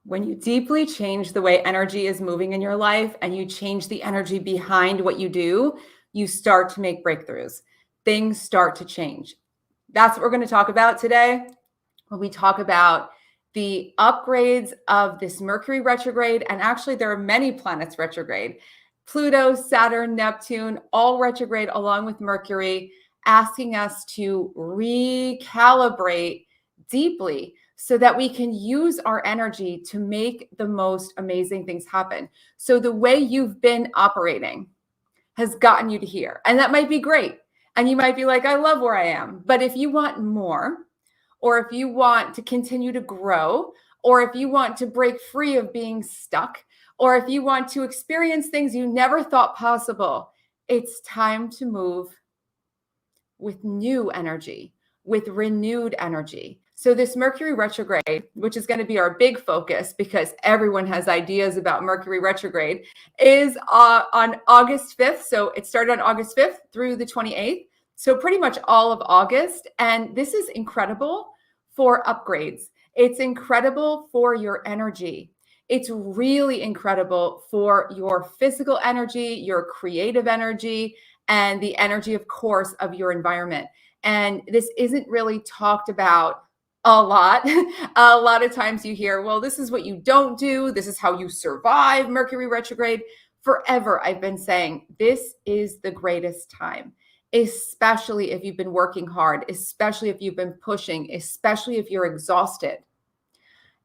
When you deeply change the way energy is moving in your life and you change the energy behind what you do, you start to make breakthroughs. Things start to change. That's what we're going to talk about today when we talk about the upgrades of this Mercury retrograde. And actually, there are many planets retrograde. Pluto, Saturn, Neptune, all retrograde along with Mercury, asking us to recalibrate deeply so that we can use our energy to make the most amazing things happen. So the way you've been operating has gotten you to here. And that might be great. And you might be like, I love where I am. But if you want more, or if you want to continue to grow, or if you want to break free of being stuck, or if you want to experience things you never thought possible, it's time to move with new energy, with renewed energy. So this Mercury retrograde, which is going to be our big focus because everyone has ideas about Mercury retrograde, is on August 5th. So it started on August 5th through the 28th. So pretty much all of August. And this is incredible for upgrades. It's incredible for your energy. It's really incredible for your physical energy, your creative energy, and the energy, of course, of your environment. And this isn't really talked about a lot. A lot of times you hear, well, this is what you don't do. This is how you survive Mercury retrograde. Forever, I've been saying this is the greatest time, especially if you've been working hard, especially if you've been pushing, especially if you're exhausted.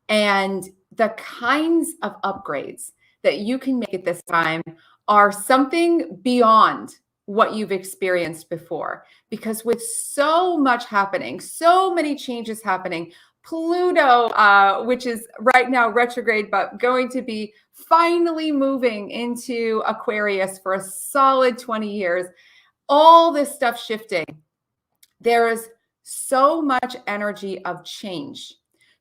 And the kinds of upgrades that you can make at this time are something beyond what you've experienced before. Because with so much happening, so many changes happening, Pluto, which is right now retrograde, but going to be finally moving into Aquarius for a solid 20 years, all this stuff shifting. There is so much energy of change.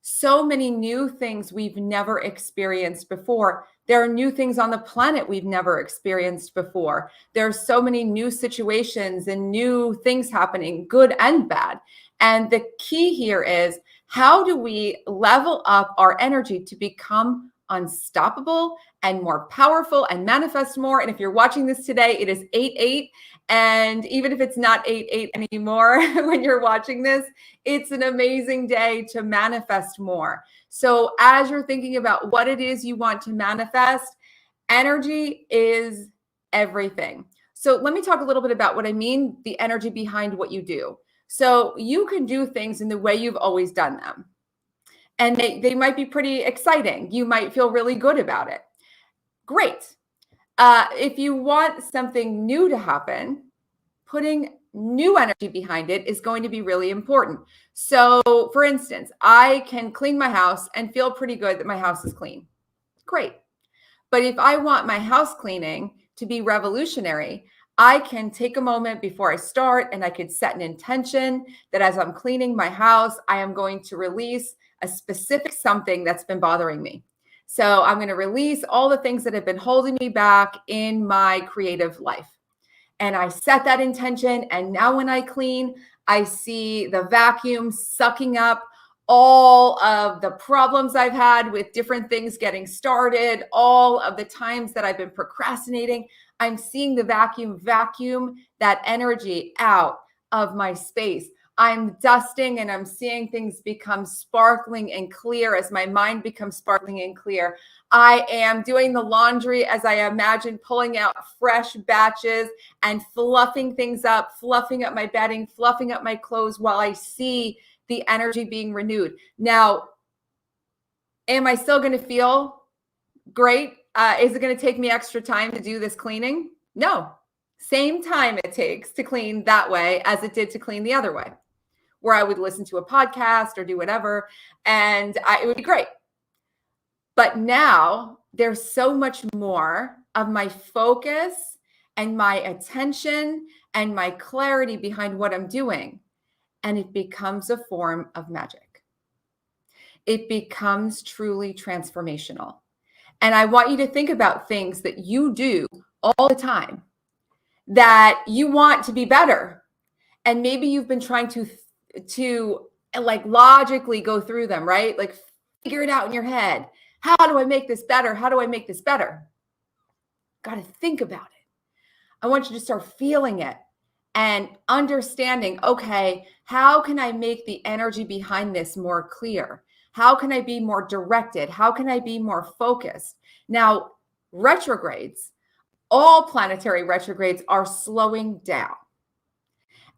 So many new things we've never experienced before. There are new things on the planet we've never experienced before. There are so many new situations and new things happening, good and bad. And the key here is, how do we level up our energy to become unstoppable and more powerful and manifest more? And if you're watching this today, it is 8/8. And even if it's not 8/8 anymore, when you're watching this, it's an amazing day to manifest more. So as you're thinking about what it is you want to manifest, energy is everything. So let me talk a little bit about what I mean, the energy behind what you do. So you can do things in the way you've always done them. And they might be pretty exciting. You might feel really good about it. Great. If you want something new to happen, putting new energy behind it is going to be really important. So for instance, I can clean my house and feel pretty good that my house is clean. Great. But if I want my house cleaning to be revolutionary, I can take a moment before I start and I could set an intention that as I'm cleaning my house, I am going to release a specific something that's been bothering me. So I'm going to release all the things that have been holding me back in my creative life. And I set that intention. And now when I clean, I see the vacuum sucking up all of the problems I've had with different things getting started, all of the times that I've been procrastinating. I'm seeing the vacuum that energy out of my space. I'm dusting and I'm seeing things become sparkling and clear as my mind becomes sparkling and clear. I am doing the laundry as I imagine pulling out fresh batches and fluffing things up, fluffing up my bedding, fluffing up my clothes while I see the energy being renewed. Now, am I still going to feel great? Is it going to take me extra time to do this cleaning? No. Same time it takes to clean that way as it did to clean the other way, where I would listen to a podcast or do whatever, and it would be great. But now there's so much more of my focus and my attention and my clarity behind what I'm doing. And it becomes a form of magic. It becomes truly transformational. And I want you to think about things that you do all the time that you want to be better. And maybe you've been trying to like logically go through them, right? Like figure it out in your head. How do I make this better? How do I make this better? Got to think about it. I want you to start feeling it and understanding, okay, how can I make the energy behind this more clear? How can I be more directed? How can I be more focused? Now, retrogrades, all planetary retrogrades are slowing down.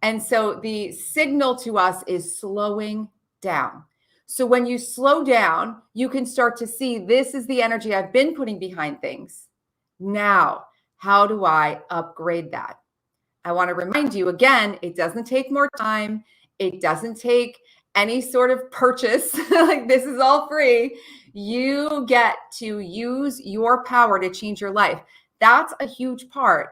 And so the signal to us is slowing down. So when you slow down, you can start to see this is the energy I've been putting behind things. Now, how do I upgrade that? I want to remind you again, it doesn't take more time. It doesn't take any sort of purchase. Like this is all free. You get to use your power to change your life. That's a huge part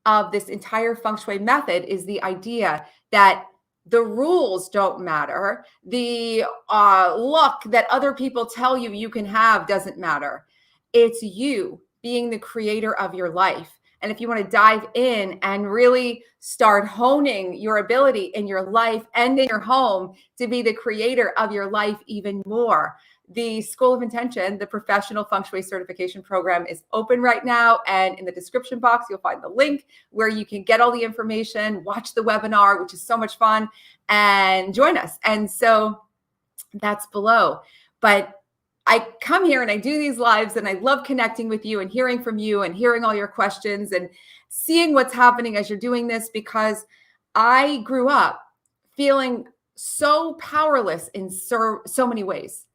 of this entire feng shui method, is the idea that the rules don't matter. The luck that other people tell you you can have doesn't matter. It's you being the creator of your life. And if you want to dive in and really start honing your ability in your life and in your home to be the creator of your life even more, the School of Intention, the professional feng shui certification program, is open right now. And in the description box, you'll find the link where you can get all the information, watch the webinar, which is so much fun, and join us. And so that's below. But I come here and I do these lives and I love connecting with you and hearing from you and hearing all your questions and seeing what's happening as you're doing this, because I grew up feeling so powerless in so many ways.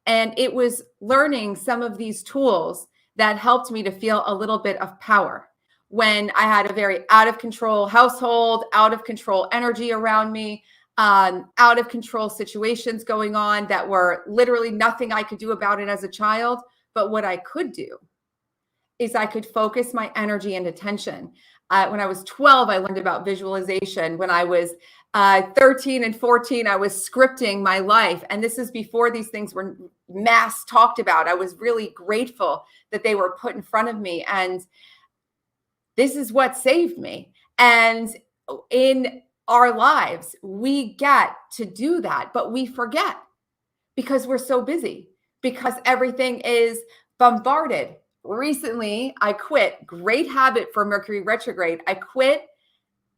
And it was learning some of these tools that helped me to feel a little bit of power when I had a very out of control household, out of control energy around me, out of control situations going on that were literally nothing I could do about it as a child. But what I could do is I could focus my energy and attention. When I was 12, I learned about visualization. When I was 13 and 14, I was scripting my life. And this is before these things were mass talked about. I was really grateful that they were put in front of me. And this is what saved me. And in our lives, we get to do that, but we forget because we're so busy, because everything is bombarded. Recently, I quit. Great habit for Mercury retrograde. I quit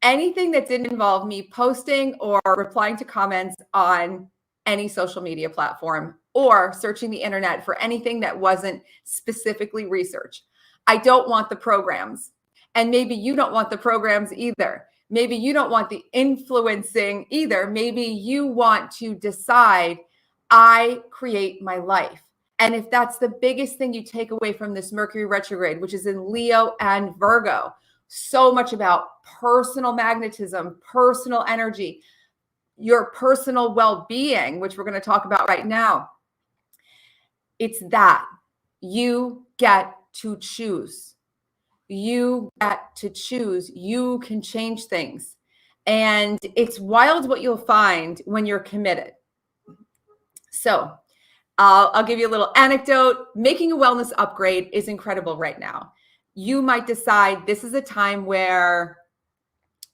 anything that didn't involve me posting or replying to comments on any social media platform or searching the internet for anything that wasn't specifically research. I don't want the programs. And maybe you don't want the programs either. Maybe you don't want the influencing either. Maybe you want to decide, I create my life. And if that's the biggest thing you take away from this Mercury retrograde, which is in Leo and Virgo, so much about personal magnetism, personal energy, your personal well-being, which we're going to talk about right now. It's that you get to choose. You get to choose. You can change things. And it's wild what you'll find when you're committed. So I'll give you a little anecdote. Making a wellness upgrade is incredible right now. You might decide this is a time where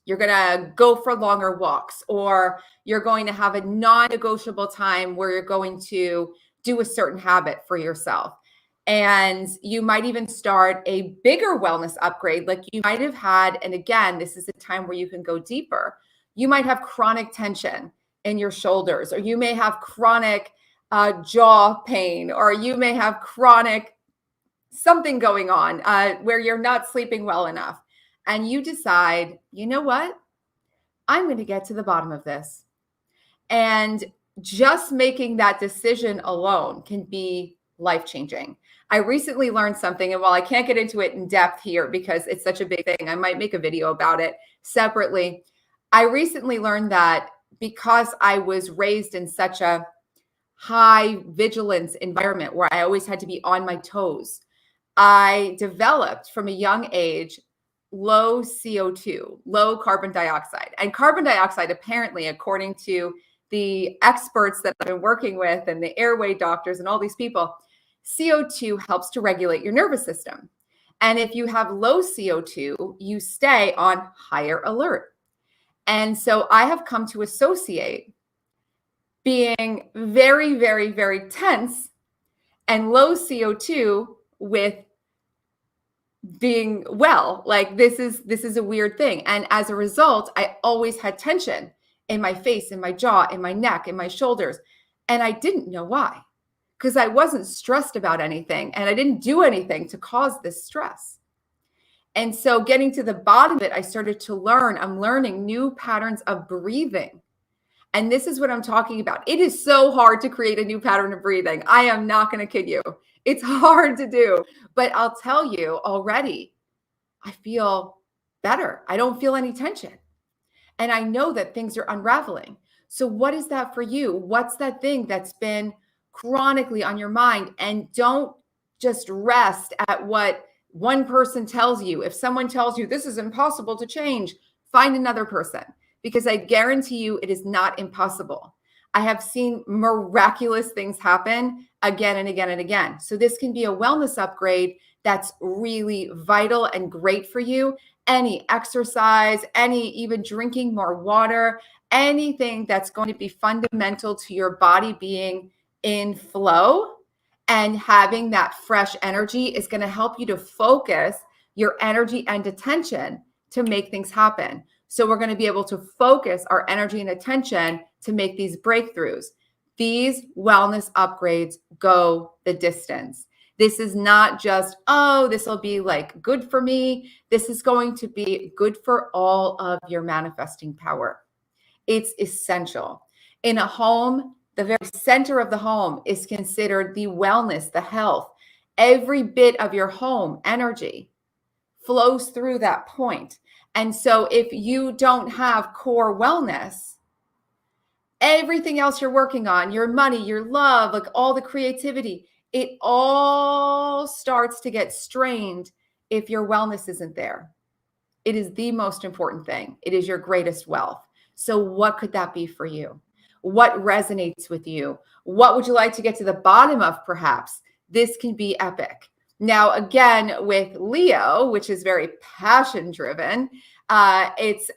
you're going to go for longer walks, or you're going to have a non-negotiable time where you're going to do a certain habit for yourself. And you might even start a bigger wellness upgrade like you might have had. And again, this is a time where you can go deeper. You might have chronic tension in your shoulders, or you may have chronic jaw pain, or you may have chronic something going on where you're not sleeping well enough. And you decide, you know what? I'm going to get to the bottom of this. And just making that decision alone can be life-changing. I recently learned something, and while I can't get into it in depth here because it's such a big thing, I might make a video about it separately. I recently learned that because I was raised in such a high vigilance environment where I always had to be on my toes, I developed from a young age low CO2, low carbon dioxide. And carbon dioxide, apparently, according to the experts that I've been working with and the airway doctors and all these people, CO2 helps to regulate your nervous system. And if you have low CO2, you stay on higher alert. And so I have come to associate being very, very, very tense and low CO2 with being well. Like this is a weird thing. And as a result, I always had tension in my face, in my jaw, in my neck, in my shoulders. And I didn't know why, because I wasn't stressed about anything and I didn't do anything to cause this stress. And so getting to the bottom of it, I started to I'm learning new patterns of breathing. And this is what I'm talking about. It is so hard to create a new pattern of breathing. I am not going to kid you. It's hard to do, but I'll tell you already, I feel better. I don't feel any tension. And I know that things are unraveling. So what is that for you? What's that thing that's been chronically on your mind? And don't just rest at what one person tells you. If someone tells you this is impossible to change, find another person, because I guarantee you it is not impossible. I have seen miraculous things happen again and again and again. So this can be a wellness upgrade that's really vital and great for you. Any exercise, any even drinking more water, anything that's going to be fundamental to your body being in flow and having that fresh energy is going to help you to focus your energy and attention to make things happen. So we're going to be able to focus our energy and attention to make these breakthroughs. These wellness upgrades go the distance. This is not just, oh, this will be like good for me. This is going to be good for all of your manifesting power. It's essential. In a home, the very center of the home is considered the wellness, the health. Every bit of your home energy flows through that point. And so if you don't have core wellness, everything else you're working on, your money, your love, like all the creativity, it all starts to get strained if your wellness isn't there. It is the most important thing. It is your greatest wealth. So what could that be for you? What resonates with you? What would you like to get to the bottom of, perhaps? This can be epic. Now, again, with Leo, which is very passion driven, it's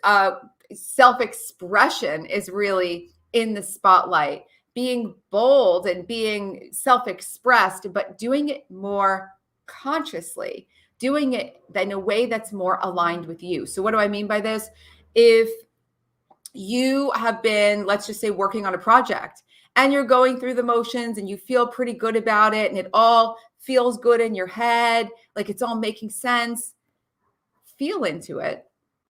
self-expression is really in the spotlight, being bold and being self-expressed, but doing it more consciously, doing it in a way that's more aligned with you. So what do I mean by this? If you have been, let's just say, working on a project and you're going through the motions and you feel pretty good about it and it all feels good in your head, like it's all making sense, feel into it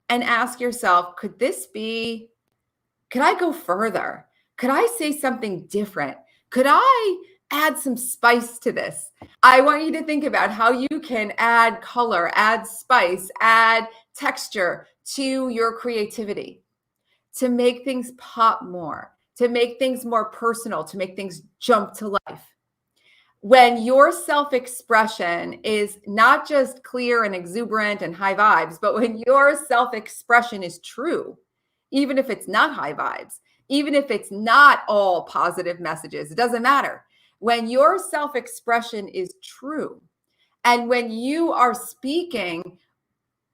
and ask yourself, could I go further? Could I say something different? Could I add some spice to this? I want you to think about how you can add color, add spice, add texture to your creativity to make things pop more, to make things more personal, to make things jump to life. When your self-expression is not just clear and exuberant and high vibes, but when your self-expression is true, even if it's not high vibes, even if it's not all positive messages, it doesn't matter. When your self-expression is true, and when you are speaking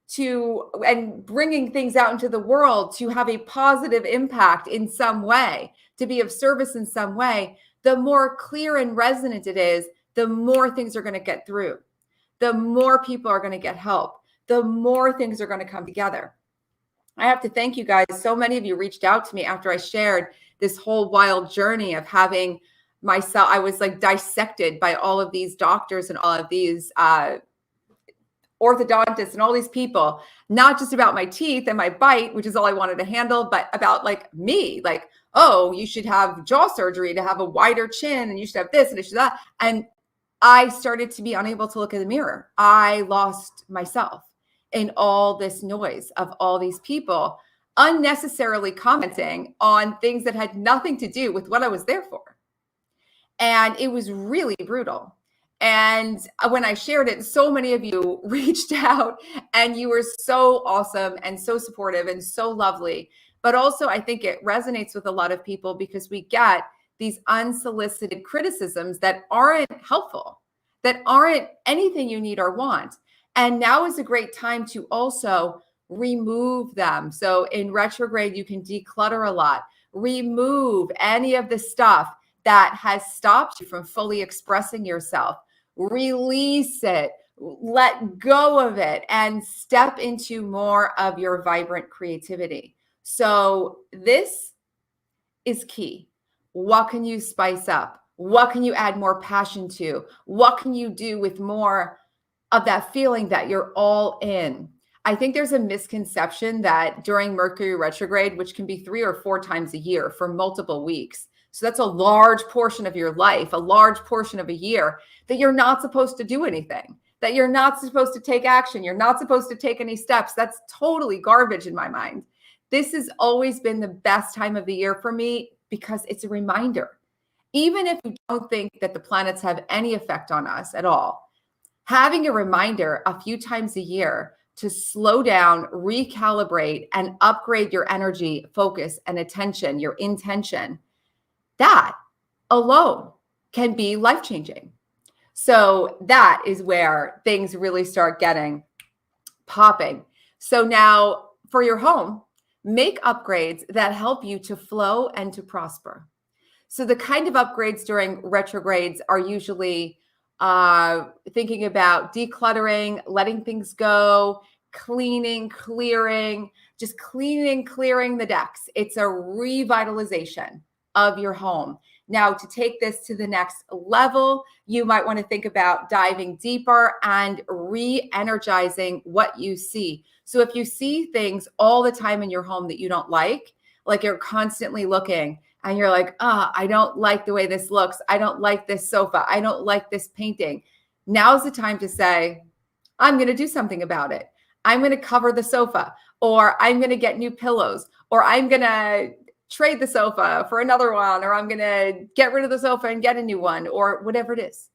to and bringing things out into the world to have a positive impact in some way, to be of service in some way, the more clear and resonant it is, the more things are going to get through, the more people are going to get help, the more things are going to come together. I have to thank you guys. So many of you reached out to me after I shared this whole wild journey of having myself. I was like dissected by all of these doctors and all of these orthodontists and all these people, not just about my teeth and my bite, which is all I wanted to handle, but about like me, like, oh, you should have jaw surgery to have a wider chin and you should have this and you should that. And I started to be unable to look in the mirror. I lost myself in all this noise of all these people unnecessarily commenting on things that had nothing to do with what I was there for. And it was really brutal. And when I shared it, so many of you reached out and you were so awesome and so supportive and so lovely. But also, I think it resonates with a lot of people because we get these unsolicited criticisms that aren't helpful, that aren't anything you need or want. And now is a great time to also remove them. So in retrograde, you can declutter a lot, remove any of the stuff that has stopped you from fully expressing yourself. Release it, let go of it, and step into more of your vibrant creativity. So this is key. What can you spice up? What can you add more passion to? What can you do with more of that feeling that you're all in? I think there's a misconception that during Mercury retrograde, which can be 3 or 4 times a year for multiple weeks, so that's a large portion of your life, a large portion of a year, that you're not supposed to do anything, that you're not supposed to take action, you're not supposed to take any steps. That's totally garbage in my mind. This has always been the best time of the year for me because it's a reminder. Even if you don't think that the planets have any effect on us at all, having a reminder a few times a year to slow down, recalibrate, and upgrade your energy, focus, and attention, your intention, that alone can be life-changing. So that is where things really start getting popping. So now for your home, make upgrades that help you to flow and to prosper. So the kind of upgrades during retrogrades are usually thinking about decluttering, letting things go, cleaning, clearing, just cleaning, clearing the decks. It's a revitalization of your home. Now, to take this to the next level, you might want to think about diving deeper and re-energizing what you see. So if you see things all the time in your home that you don't like you're constantly looking and you're like, I don't like the way this looks. I don't like this sofa. I don't like this painting. Now's the time to say, I'm going to do something about it. I'm going to cover the sofa, or I'm going to get new pillows, or I'm going to trade the sofa for another one, or I'm going to get rid of the sofa and get a new one, or whatever it is.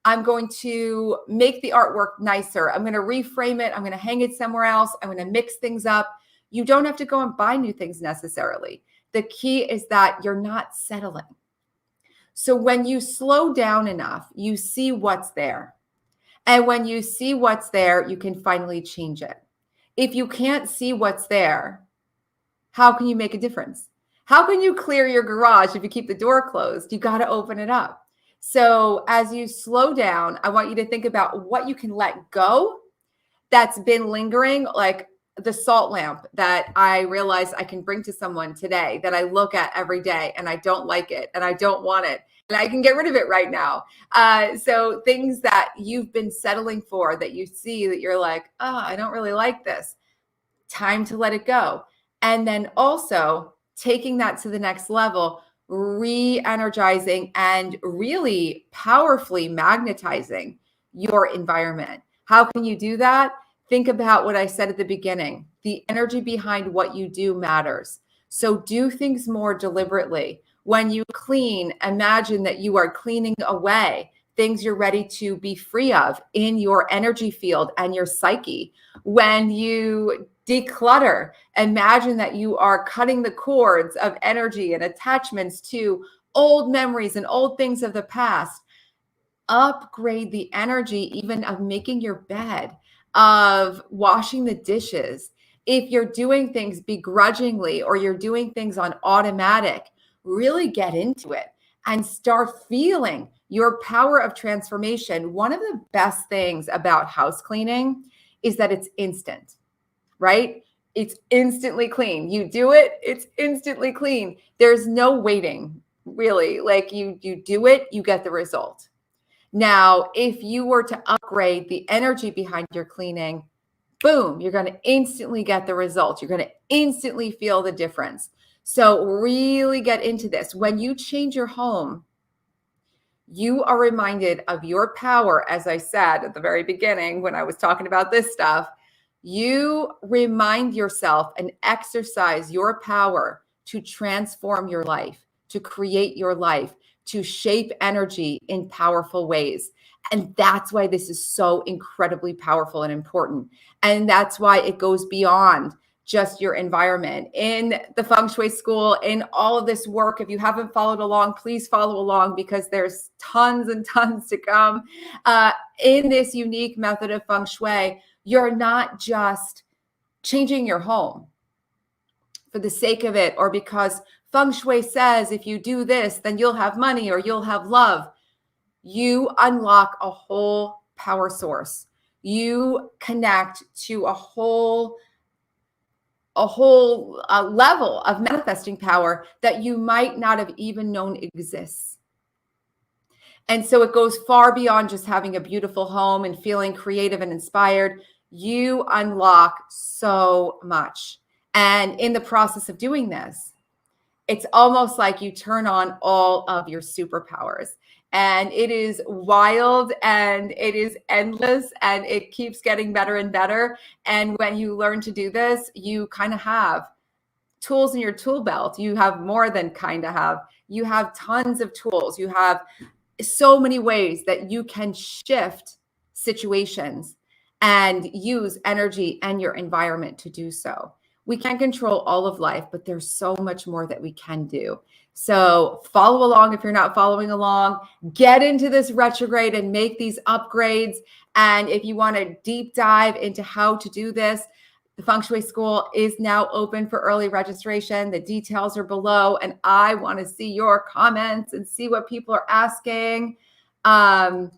I'm going to make the artwork nicer. I'm going to reframe it. I'm going to hang it somewhere else. I'm going to mix things up. You don't have to go and buy new things necessarily. The key is that you're not settling. So when you slow down enough, you see what's there. And when you see what's there, you can finally change it. If you can't see what's there, how can you make a difference? How can you clear your garage if you keep the door closed? You got to open it up. So as you slow down, I want you to think about what you can let go that's been lingering, like the salt lamp that I realized I can bring to someone today that I look at every day and I don't like it and I don't want it. And I can get rid of it right now. So things that you've been settling for that you see that you're like, I don't really like this. Time to let it go. And then also taking that to the next level, re-energizing and really powerfully magnetizing your environment. How can you do that? Think about what I said at the beginning. The energy behind what you do matters. So do things more deliberately. When you clean, imagine that you are cleaning away things you're ready to be free of in your energy field and your psyche. When you declutter, imagine that you are cutting the cords of energy and attachments to old memories and old things of the past. Upgrade the energy even of making your bed, of washing the dishes. If you're doing things begrudgingly or you're doing things on automatic, really get into it and start feeling your power of transformation. One of the best things about house cleaning is that it's instant, right? It's instantly clean. You do it, it's instantly clean. There's no waiting, really. Like you do it, you get the result. Now, if you were to upgrade the energy behind your cleaning, boom, you're going to instantly get the results. You're going to instantly feel the difference. So really get into this. When you change your home, you are reminded of your power. As I said at the very beginning, when I was talking about this stuff, you remind yourself and exercise your power to transform your life, to create your life, to shape energy in powerful ways. And that's why this is so incredibly powerful and important. And that's why it goes beyond just your environment. In the Feng Shui school, in all of this work, if you haven't followed along, please follow along because there's tons and tons to come. In this unique method of Feng Shui, you're not just changing your home for the sake of it or because Feng Shui says if you do this, then you'll have money or you'll have love. You unlock a whole power source. You connect to a whole level of manifesting power that you might not have even known exists. And so it goes far beyond just having a beautiful home and feeling creative and inspired. You unlock so much. And in the process of doing this, it's almost like you turn on all of your superpowers. And it is wild and it is endless and it keeps getting better and better. And when you learn to do this, you kind of have tools in your tool belt. You have more than kind of have. You have tons of tools. You have so many ways that you can shift situations and use energy and your environment to do so. We can't control all of life, but there's so much more that we can do. So follow along if you're not following along. Get into this retrograde and make these upgrades. And if you want to deep dive into how to do this, the Feng Shui School is now open for early registration. The details are below, and I want to see your comments and see what people are asking. I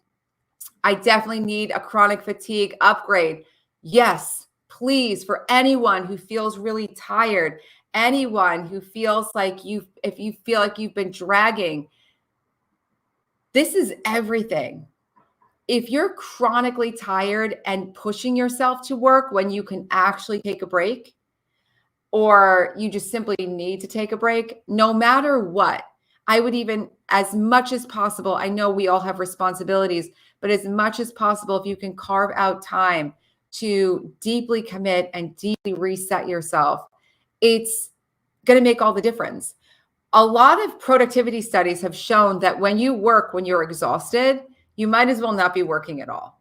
definitely need a chronic fatigue upgrade. Yes, please, for anyone who feels really tired, anyone who feels like if you feel like you've been dragging, this is everything. If you're chronically tired and pushing yourself to work when you can actually take a break, or you just simply need to take a break, no matter what, I would even, as much as possible, I know we all have responsibilities, but as much as possible, if you can carve out time to deeply commit and deeply reset yourself, it's going to make all the difference. A lot of productivity studies have shown that when you work, when you're exhausted, you might as well not be working at all.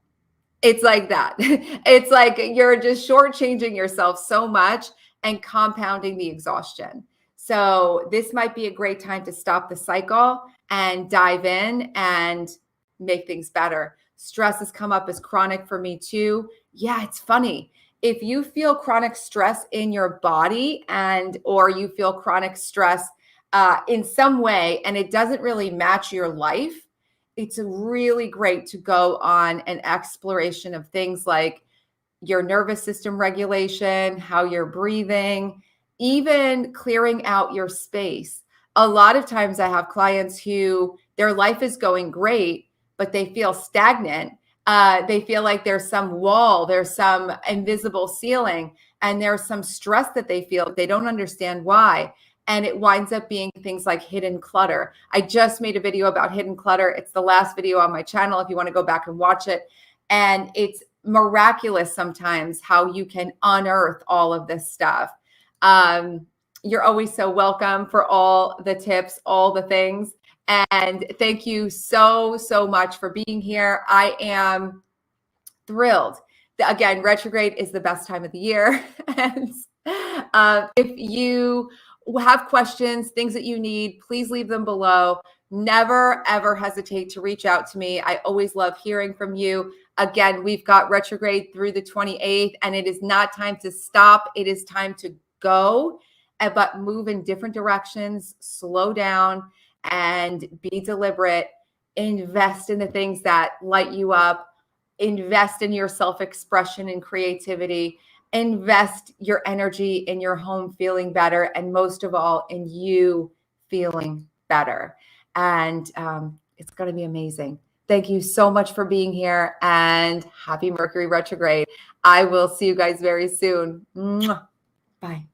It's like that. It's like you're just shortchanging yourself so much and compounding the exhaustion. So this might be a great time to stop the cycle and dive in and make things better. Stress has come up as chronic for me too. Yeah, it's funny. If you feel chronic stress in your body or you feel chronic stress in some way, and it doesn't really match your life, it's really great to go on an exploration of things like your nervous system regulation, how you're breathing, even clearing out your space. A lot of times I have clients who their life is going great, but they feel stagnant. They feel like there's some wall, there's some invisible ceiling, and there's some stress that they feel. They don't understand why. And it winds up being things like hidden clutter. I just made a video about hidden clutter. It's the last video on my channel if you want to go back and watch it. And it's miraculous sometimes how you can unearth all of this stuff. You're always so welcome for all the tips, all the things. And thank you so, so much for being here. I am thrilled. Again, retrograde is the best time of the year. And if you have questions, things that you need, please leave them below. Never, ever hesitate to reach out to me. I always love hearing from you. Again, we've got retrograde through the 28th, and it is not time to stop. It is time to go, but move in different directions, slow down, and be deliberate. Invest in the things that light you up. Invest in your self-expression and creativity. Invest your energy in your home feeling better, and most of all, in you feeling better. And it's going to be amazing. Thank you so much for being here, and happy Mercury retrograde. I will see you guys very soon. Mwah. Bye.